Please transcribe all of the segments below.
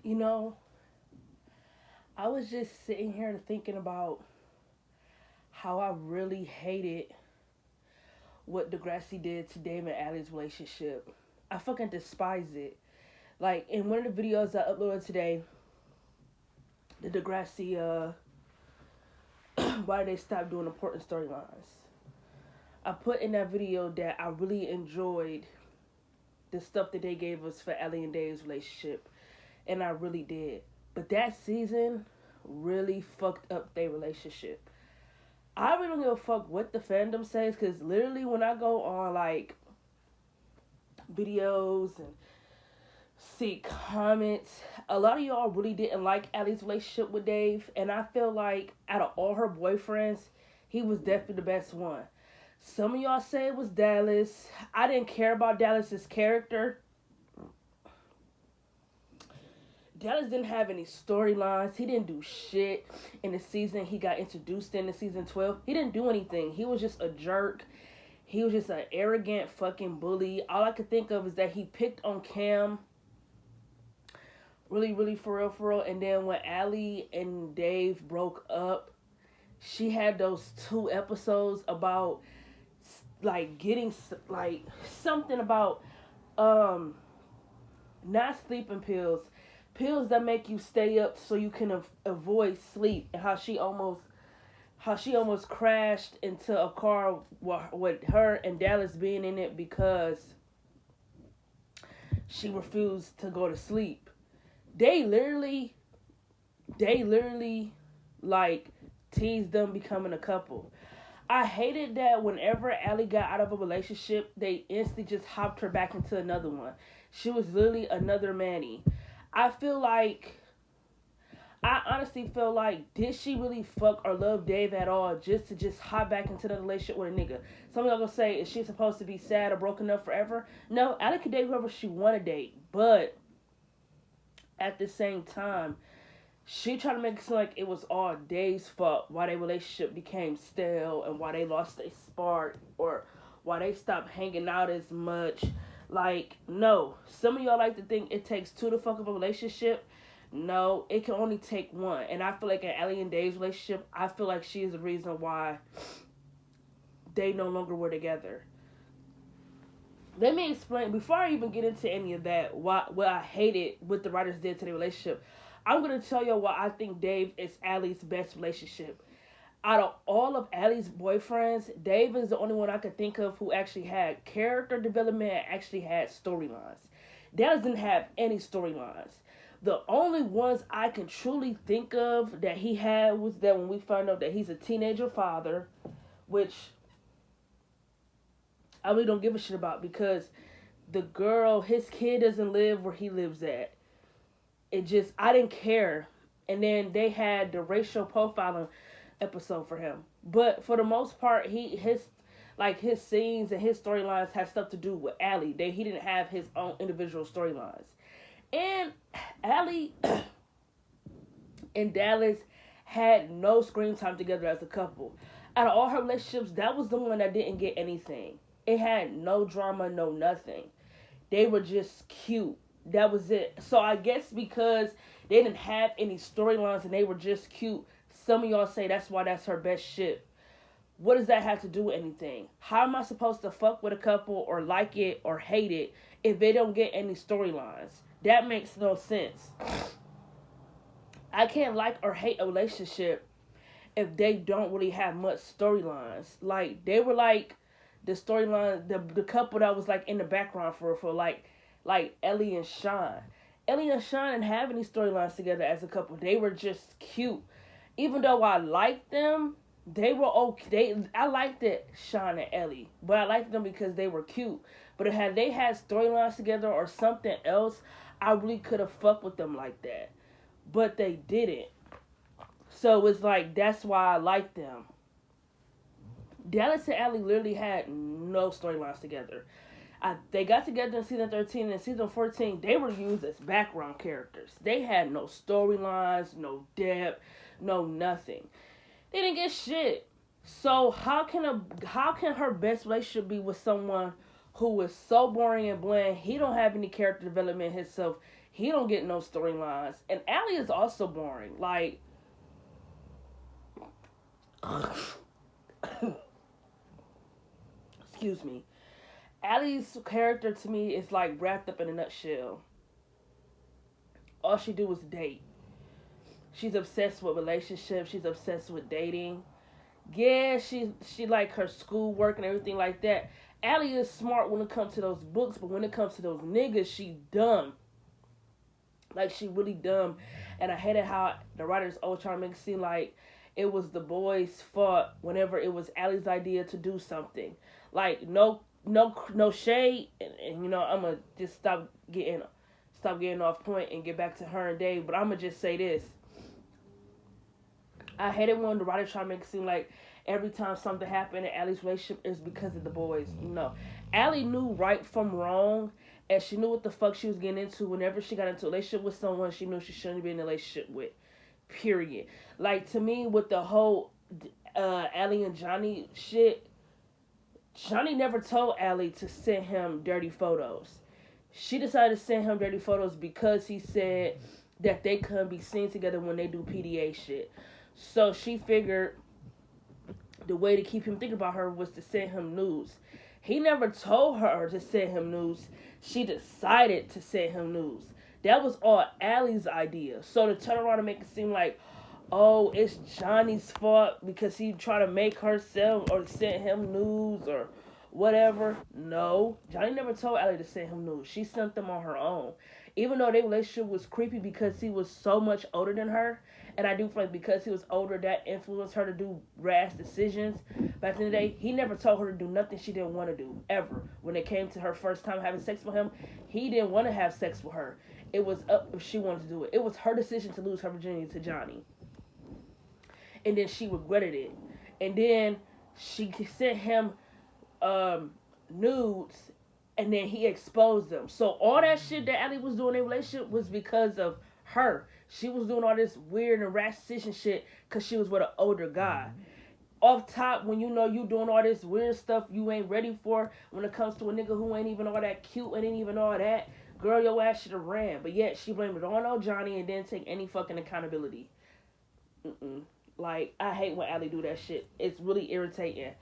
You know, I was just sitting here thinking about how I really hated what Degrassi did to Dave and Allie's relationship. I fucking despise it. Like in one of the videos I uploaded today, the Degrassi why they stopped doing important storylines. I put in that video that I really enjoyed the stuff that they gave us for Allie and Dave's relationship, and I really did. But that season really fucked up their relationship. I really don't give a fuck what the fandom says, because literally when I go on like videos and see comments, a lot of y'all really didn't like Allie's relationship with Dave, and I feel like out of all her boyfriends, he was definitely the best one. Some of y'all say it was Dallas. I didn't care about Dallas's character. Dallas didn't have any storylines. He didn't do shit in the season he got introduced in season 12. He didn't do anything. He was just a jerk. He was just an arrogant fucking bully. All I could think of is that he picked on Cam. Really, really, for real, for real. And then when Allie and Dave broke up, she had those 2 episodes about like getting like something about not sleeping pills that make you stay up so you can avoid sleep, and how she almost crashed into a car with her and Dallas being in it because she refused to go to sleep. They literally like teased them becoming a couple. I hated that whenever Allie got out of a relationship, they instantly just hopped her back into another one. She was literally another Manny. I feel like, I honestly feel like, did she really fuck or love Dave at all just to just hop back into the relationship with a nigga? Some of y'all gonna say, is she supposed to be sad or broken up forever? No, Allie could date whoever she want to date, but at the same time, she tried to make it seem like it was all Dave's fault why their relationship became stale and why they lost their spark or why they stopped hanging out as much. Like, no. Some of y'all like to think it takes 2 to fuck up a relationship. No, it can only take 1. And I feel like in Allie and Dave's relationship, I feel like she is the reason why they no longer were together. Let me explain, before I even get into any of that, what I hated what the writers did to the relationship. I'm going to tell you why I think Dave is Allie's best relationship. Out of all of Allie's boyfriends, Dave is the only one I could think of who actually had character development and actually had storylines. Dallas didn't have any storylines. The only ones I can truly think of that he had was that when we found out that he's a teenager father, which I really don't give a shit about because the girl, his kid doesn't live where he lives at. It just, I didn't care. And then they had the racial profiling episode for him. But for the most part, his scenes and his storylines had stuff to do with Allie. He didn't have his own individual storylines. And Allie and Dallas had no screen time together as a couple. Out of all her relationships, that was the one that didn't get anything. It had no drama, no nothing. They were just cute. That was it. So I guess because they didn't have any storylines and they were just cute, some of y'all say that's why that's her best ship. What does that have to do with anything? How am I supposed to fuck with a couple or like it or hate it if they don't get any storylines? That makes no sense. I can't like or hate a relationship if they don't really have much storylines. Like, they were like the storyline, the couple that was like in the background for like Ellie and Sean. Ellie and Sean didn't have any storylines together as a couple. They were just cute. Even though I liked them, they were okay. I liked it, Sean and Ellie, but I liked them because they were cute. But had they had storylines together or something else, I really could have fucked with them like that. But they didn't. So it's like, that's why I liked them. Dallas and Allie literally had no storylines together. They got together in season 13 and in season 14, they were used as background characters. They had no storylines, no depth, no nothing. They didn't get shit. So how can her best relationship be with someone who is so boring and bland? He don't have any character development himself. He don't get no storylines. And Allie is also boring. Like, excuse me. Allie's character to me is like wrapped up in a nutshell. All she do is date. She's obsessed with relationships. She's obsessed with dating. Yeah, she like her schoolwork and everything like that. Allie is smart when it comes to those books, but when it comes to those niggas, she dumb. Like, she really dumb. And I hated how the writers always trying to make it seem like it was the boys' fault whenever it was Allie's idea to do something. Like, no shade, and you know, I'm gonna just stop getting off point and get back to her and Dave. But I'm gonna just say this: I hated when the writers try to make it seem like every time something happened in Allie's relationship is because of the boys. No, Allie knew right from wrong, and she knew what the fuck she was getting into. Whenever she got into a relationship with someone, she knew she shouldn't be in a relationship with. Period. Like, to me, with the whole Allie and Johnny shit, Johnny never told Allie to send him dirty photos. She decided to send him dirty photos because he said that they couldn't be seen together when they do PDA shit. So she figured the way to keep him thinking about her was to send him nudes. He never told her to send him nudes. She decided to send him nudes. That was all Allie's idea. So to turn around and make it seem like, oh, it's Johnny's fault because he tried to make her send or send him nudes or whatever. No, Johnny never told Allie to send him nudes. She sent them on her own. Even though their relationship was creepy because he was so much older than her, and I do feel like because he was older, that influenced her to do rash decisions. Back in the day, he never told her to do nothing she didn't want to do, ever. When it came to her first time having sex with him, he didn't want to have sex with her. It was up if she wanted to do it. It was her decision to lose her virginity to Johnny. And then she regretted it. And then she sent him nudes, and then he exposed them. So all that shit that Allie was doing in a relationship was because of her. She was doing all this weird and rash decision shit because she was with an older guy. Off top, when you know you doing all this weird stuff you ain't ready for when it comes to a nigga who ain't even all that cute and ain't even all that, girl, your ass should have ran. But yet she blamed it all on Johnny and didn't take any fucking accountability. Like, I hate when Allie do that shit. It's really irritating.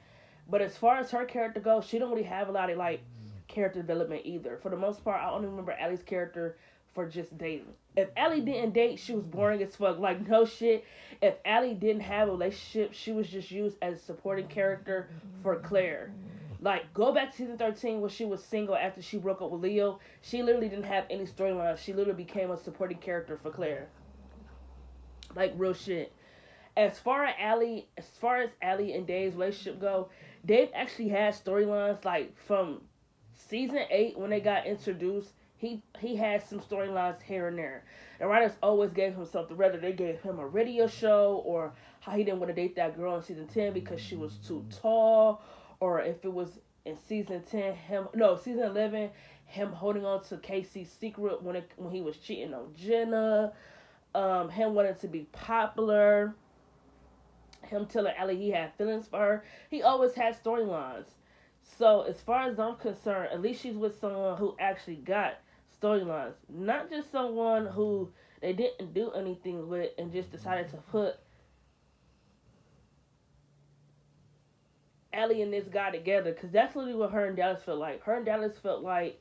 But as far as her character goes, she don't really have a lot of, like, character development either. For the most part, I only remember Allie's character for just dating. If Allie didn't date, she was boring as fuck. Like, no shit. If Allie didn't have a relationship, she was just used as a supporting character for Claire. Like, go back to season 13 when she was single after she broke up with Leo. She literally didn't have any storyline. She literally became a supporting character for Claire. Like, real shit. As far as Allie and Dave's relationship go, Dave actually had storylines. Like, from season 8 when they got introduced, he had some storylines here and there. The writers always gave him something. Whether they gave him a radio show, or how he didn't want to date that girl in season 10 because she was too tall, or if it was in season 11, him holding on to Casey's secret when he was cheating on Jenna, him wanting to be popular, him telling Allie he had feelings for her. He always had storylines. So as far as I'm concerned, at least she's with someone who actually got storylines, not just someone who they didn't do anything with and just decided to put Allie and this guy together. Because that's literally what her and Dallas felt like. Her and Dallas felt like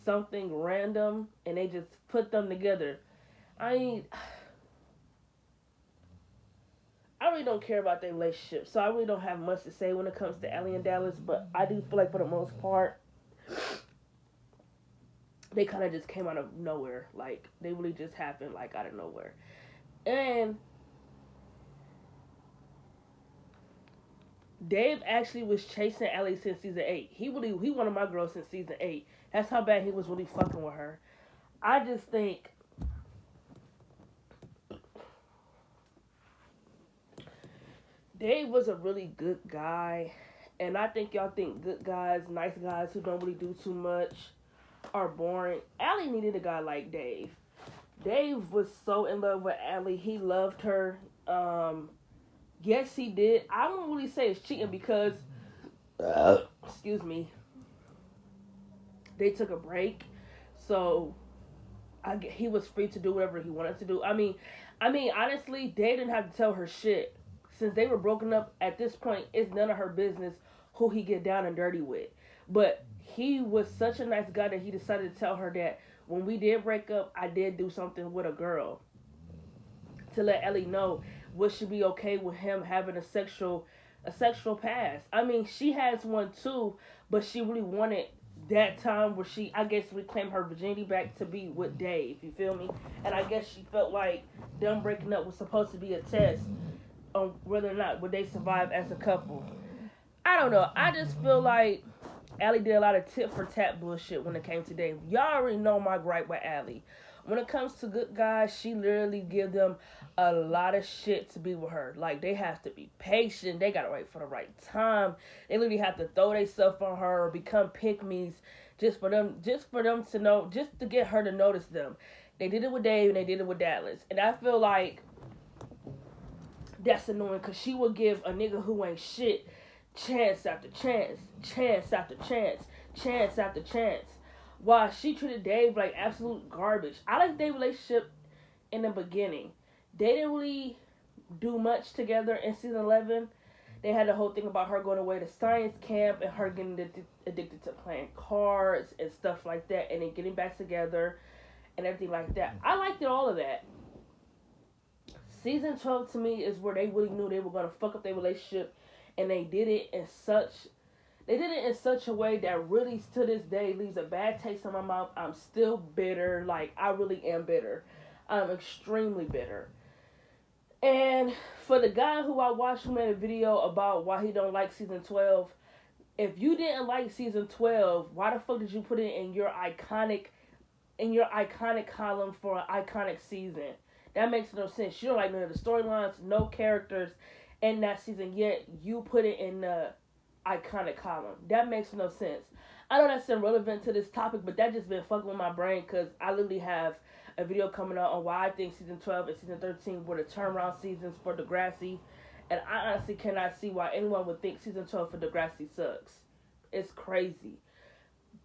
something random, and they just put them together. I really don't care about their relationship, so I really don't have much to say when it comes to Allie and Dallas, but I do feel like for the most part, they kind of just came out of nowhere. Like, they really just happened, like, out of nowhere. And Dave actually was chasing Allie since season 8. He wanted my girl since season 8. That's how bad he was really fucking with her. I just think Dave was a really good guy, and I think y'all think good guys, nice guys who don't really do too much are boring. Allie needed a guy like Dave. Dave was so in love with Allie. He loved her. Yes, he did. I won't really say it's cheating because, excuse me, they took a break. So he was free to do whatever he wanted to do. Honestly, Dave didn't have to tell her shit. Since they were broken up, at this point, it's none of her business who he get down and dirty with. But he was such a nice guy that he decided to tell her that when we did break up, I did do something with a girl to let Ellie know would she be okay with him having a sexual past. She has one too, but she really wanted that time where she, I guess, reclaimed her virginity back to be with Dave. You feel me? And I guess she felt like them breaking up was supposed to be a test on whether or not would they survive as a couple. I don't know. I just feel like Allie did a lot of tit for tat bullshit when it came to Dave. Y'all already know my gripe with Allie. When it comes to good guys, she literally give them a lot of shit to be with her. Like, they have to be patient. They gotta wait for the right time. They literally have to throw themselves on her or become pick-me's just for them to know, just to get her to notice them. They did it with Dave and they did it with Dallas. And I feel like that's annoying because she will give a nigga who ain't shit chance after chance, chance after chance, chance after chance. While she treated Dave like absolute garbage. I like their relationship in the beginning. They didn't really do much together in season 11. They had the whole thing about her going away to science camp and her getting addicted to playing cards and stuff like that, and then getting back together and everything like that. I liked it, all of that. Season 12 to me is where they really knew they were going to fuck up their relationship, and they did it in such a way that really to this day leaves a bad taste in my mouth. I'm still bitter. Like, I really am bitter. I'm extremely bitter. And for the guy who I watched who made a video about why he don't like season 12, if you didn't like season 12, why the fuck did you put it in your iconic column for an iconic season? That makes no sense. You don't like none of the storylines, no characters in that season, yet you put it in the iconic column. That makes no sense. I know that's irrelevant to this topic, but that just been fucking with my brain because I literally have a video coming out on why I think season 12 and season 13 were the turnaround seasons for Degrassi, and I honestly cannot see why anyone would think season 12 for Degrassi sucks. It's crazy.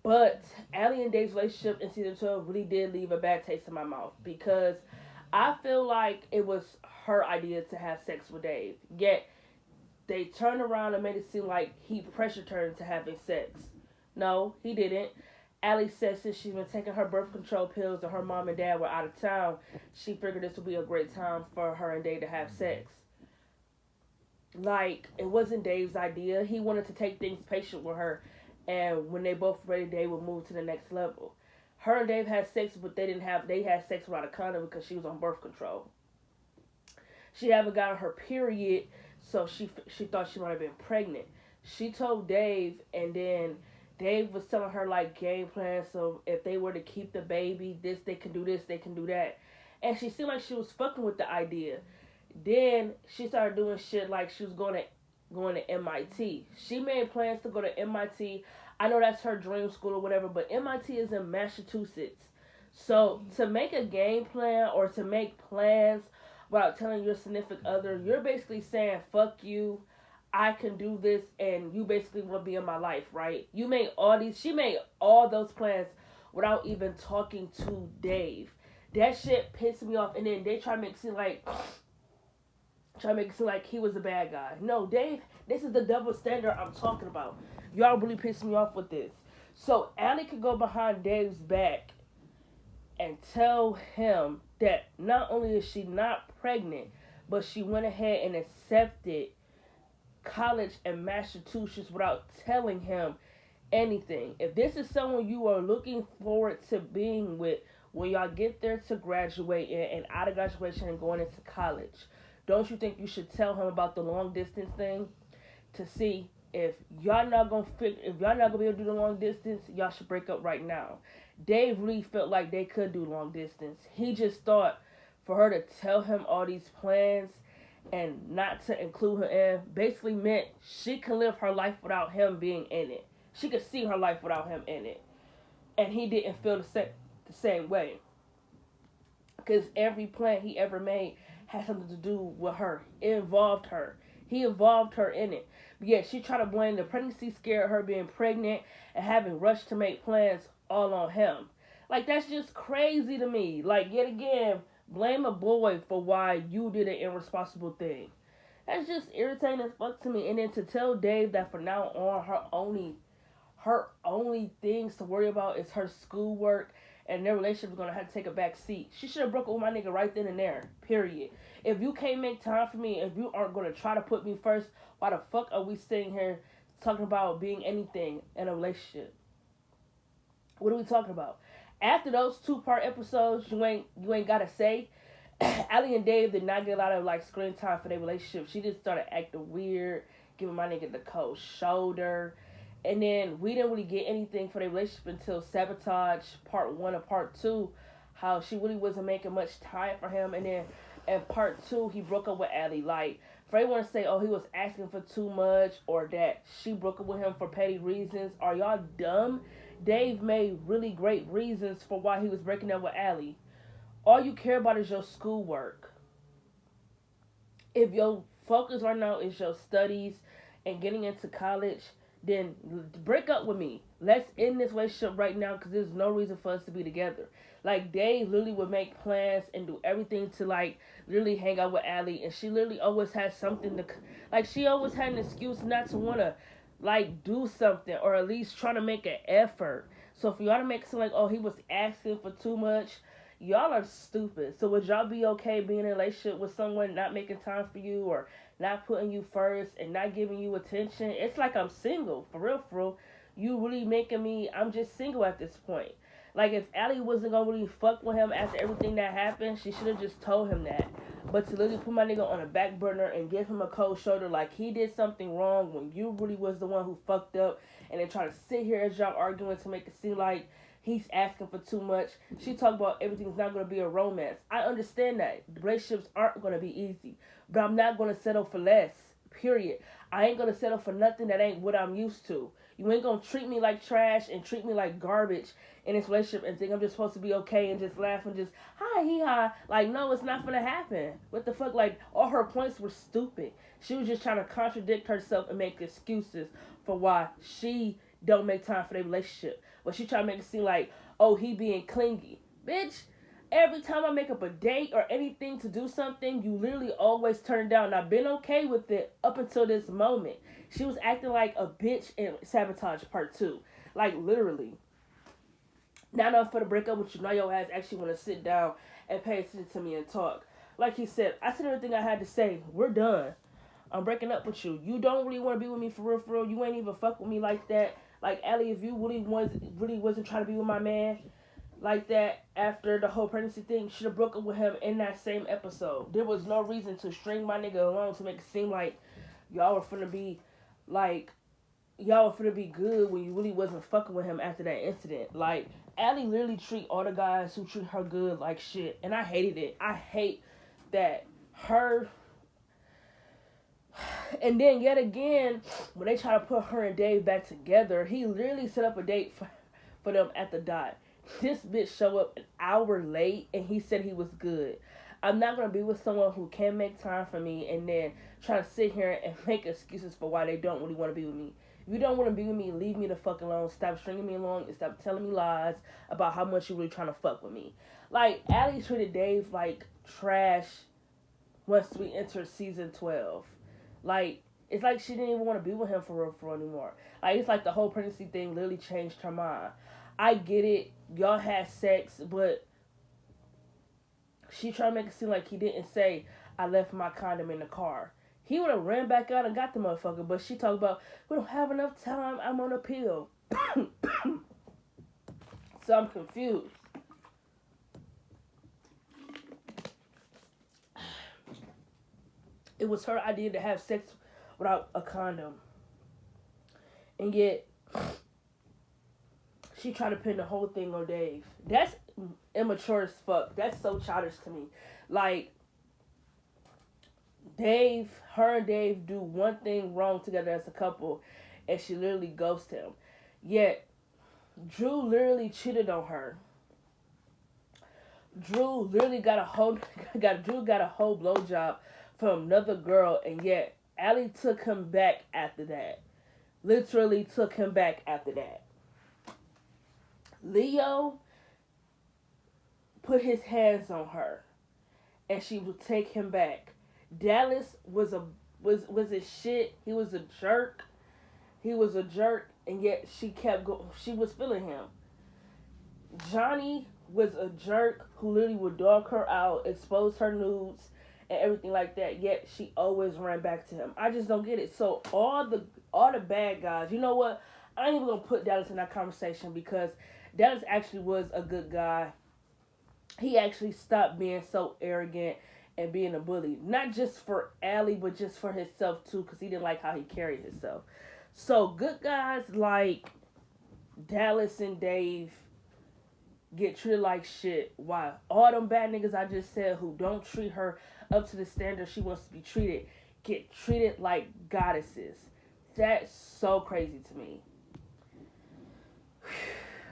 But Allie and Dave's relationship in season 12 really did leave a bad taste in my mouth because I feel like it was her idea to have sex with Dave, yet they turned around and made it seem like he pressured her into having sex. No, he didn't. Allie said since she's been taking her birth control pills and her mom and dad were out of town, she figured this would be a great time for her and Dave to have sex. Like, it wasn't Dave's idea. He wanted to take things patient with her, and when they both were ready, they would move to the next level. Her and Dave had sex, but they had sex without a condom because she was on birth control. She haven't gotten her period, so she thought she might have been pregnant. She told Dave, and then Dave was telling her like game plans. So if they were to keep the baby, they can do this, they can do that. And she seemed like she was fucking with the idea. Then she started doing shit like she was going to MIT. She made plans to go to MIT. I know that's her dream school or whatever, but MIT is in Massachusetts. So to make a game plan or to make plans without telling your significant other, you're basically saying, fuck you, I can do this, and you basically want to be in my life, right? She made all those plans without even talking to Dave. That shit pissed me off, and then they try to make it seem like he was a bad guy. No, Dave, this is the double standard I'm talking about. Y'all really pissed me off with this. So Allie could go behind Dave's back and tell him that not only is she not pregnant, but she went ahead and accepted college in Massachusetts without telling him anything. If this is someone you are looking forward to being with when y'all get there to graduate and out of graduation and going into college, don't you think you should tell him about the long distance thing to see if y'all not gonna be able to do the long distance? Y'all should break up right now. Dave really felt like they could do long distance. He just thought for her to tell him all these plans and not to include her in basically meant she can live her life without him being in it. She could see her life without him in it. And he didn't feel the same way. Because every plan he ever made had something to do with her. It involved her. He involved her in it. But yet she tried to blame the pregnancy scare of her being pregnant and having rushed to make plans all on him. Like, that's just crazy to me. Like, yet again, blame a boy for why you did an irresponsible thing. That's just irritating as fuck to me. And then to tell Dave that from now on, her only things to worry about is her schoolwork and their relationship is gonna have to take a back seat. She should have broke up with my nigga right then and there. Period. If you can't make time for me, if you aren't gonna try to put me first, why the fuck are we sitting here talking about being anything in a relationship? What are we talking about? After those 2-part episodes, you ain't gotta say. Allie and Dave did not get a lot of like screen time for their relationship. She just started acting weird, giving my nigga the cold shoulder. And then we didn't really get anything for their relationship until Sabotage Part 1 or Part 2. How she really wasn't making much time for him. And then in Part 2, he broke up with Allie. Like, for everyone to say, oh, he was asking for too much, or that she broke up with him for petty reasons, are y'all dumb? Dave made really great reasons for why he was breaking up with Allie. All you care about is your schoolwork. If your focus right now is your studies and getting into college, then break up with me. Let's end this relationship right now because there's no reason for us to be together. Like, Dave literally would make plans and do everything to, like, literally hang out with Allie. And she literally always had something to, like, she always had an excuse not to want to, like, do something or at least try to make an effort. So for y'all to make it seem like, oh, he was asking for too much, y'all are stupid. So would y'all be okay being in a relationship with someone not making time for you or not putting you first and not giving you attention? It's like I'm single. For real, for real. You really making me, I'm just single at this point. Like, if Allie wasn't gonna really fuck with him after everything that happened, she should have just told him that. But to literally put my nigga on a back burner and give him a cold shoulder like he did something wrong when you really was the one who fucked up, and then try to sit here as y'all arguing to make it seem like he's asking for too much. She talked about everything's not going to be a romance. I understand that. Relationships aren't going to be easy. But I'm not going to settle for less. Period. I ain't going to settle for nothing that ain't what I'm used to. You ain't going to treat me like trash and treat me like garbage in this relationship and think I'm just supposed to be okay and just laugh and just, hi, hee, ha. Like, no, it's not going to happen. What the fuck? Like, all her points were stupid. She was just trying to contradict herself and make excuses for why she don't make time for their relationship. But she trying to make it seem like, oh, he being clingy. Bitch, every time I make up a date or anything to do something, you literally always turn down. And I've been okay with it up until this moment. She was acting like a bitch in Sabotage Part 2. Like, literally. Not enough for the breakup with you. Now your ass actually want to sit down and pay attention to me and talk. Like he said, I said everything I had to say. We're done. I'm breaking up with you. You don't really want to be with me for real, for real. You ain't even fuck with me like that. Like, Allie, if you really wasn't trying to be with my man like that after the whole pregnancy thing, you should have broke up with him in that same episode. There was no reason to string my nigga along to make it seem like y'all were finna be good when you really wasn't fucking with him after that incident. Like, Allie literally treat all the guys who treat her good like shit, and I hated it. I hate that her. And then yet again, when they try to put her and Dave back together, he literally set up a date for them at the dot. This bitch showed up an hour late and he said he was good. I'm not going to be with someone who can make time for me and then try to sit here and make excuses for why they don't really want to be with me. If you don't want to be with me, leave me the fuck alone. Stop stringing me along and stop telling me lies about how much you really trying to fuck with me. Like, Allie treated Dave like trash once we entered season 12. Like, it's like she didn't even want to be with him for real anymore. Like, it's like the whole pregnancy thing literally changed her mind. I get it. Y'all had sex, but she tried to make it seem like he didn't say, I left my condom in the car. He would have ran back out and got the motherfucker, but she talked about, we don't have enough time, I'm on a pill. So I'm confused. It was her idea to have sex without a condom. And yet, she tried to pin the whole thing on Dave. That's immature as fuck. That's so childish to me. Like, her and Dave do one thing wrong together as a couple, and she literally ghosted him. Yet, Drew literally cheated on her. Drew literally got a whole blowjob from another girl, and yet Allie took him back after that. Literally took him back after that. Leo put his hands on her and she would take him back. Dallas was a shit. He was a jerk. He was a jerk, and yet she kept going. She was feeling him. Johnny was a jerk who literally would dog her out, expose her nudes, and everything like that. Yet she always ran back to him. I just don't get it. So all the bad guys. You know what? I ain't even gonna put Dallas in that conversation because Dallas actually was a good guy. He actually stopped being so arrogant and being a bully, not just for Allie, but just for himself too, because he didn't like how he carried himself. So good guys like Dallas and Dave get treated like shit. Why? All them bad niggas I just said who don't treat her up to the standard she wants to be treated get treated like goddesses. That's so crazy to me.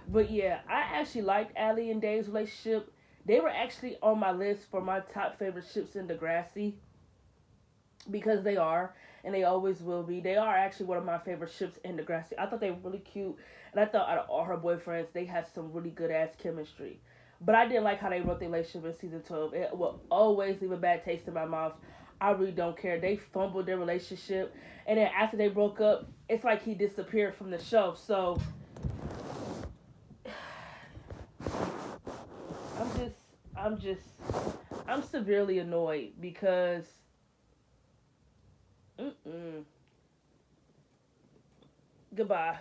But yeah, I actually liked Allie and Dave's relationship. They were actually on my list for my top favorite ships in Degrassi because they are, and they always will be. They are actually one of my favorite ships in Degrassi. I thought they were really cute, and I thought out of all her boyfriends, they had some really good ass chemistry. But I didn't like how they wrote their relationship in season 12. It will always leave a bad taste in my mouth. I really don't care. They fumbled their relationship, and then after they broke up, it's like he disappeared from the show. So I'm just, I'm just, I'm severely annoyed because, goodbye.